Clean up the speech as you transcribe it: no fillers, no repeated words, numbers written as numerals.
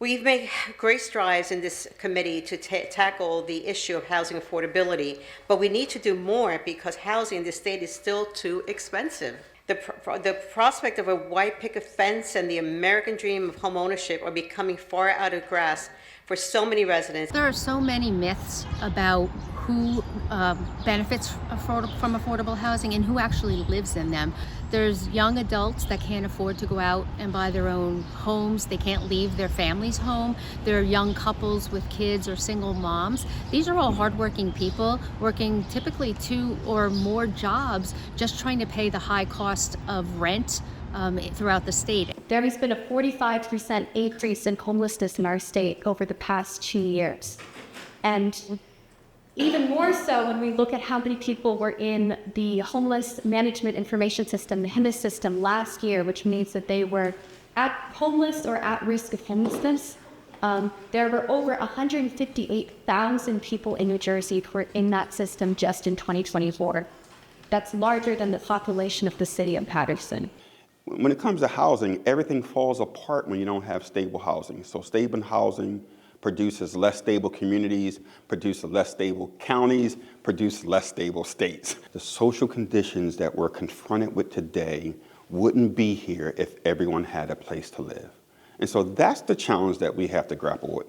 We've made great strides in this committee to tackle the issue of housing affordability, but we need to do more because housing in this state is still too expensive. The prospect of a white picket fence and the American dream of home ownership are becoming far out of grasp for so many residents. There are so many myths about who benefits from affordable housing and who actually lives in them. There's young adults that can't afford to go out and buy their own homes. They can't leave their family's home. There are young couples with kids or single moms. These are all hardworking people working typically 2 or more jobs, just trying to pay the high cost of rent throughout the state. There has been a 45% increase in homelessness in our state over the past 2 years. And even more so when we look at how many people were in the Homeless Management Information System, the HIMIS system, last year, which means that they were homeless or at risk of homelessness. There were over 158,000 people in New Jersey who were in that system just in 2024. That's larger than the population of the city of Paterson. When it comes to housing, everything falls apart when you don't have stable housing. So stable housing produces less stable communities, produces less stable counties, produces less stable states. The social conditions that we're confronted with today wouldn't be here if everyone had a place to live. And so that's the challenge that we have to grapple with.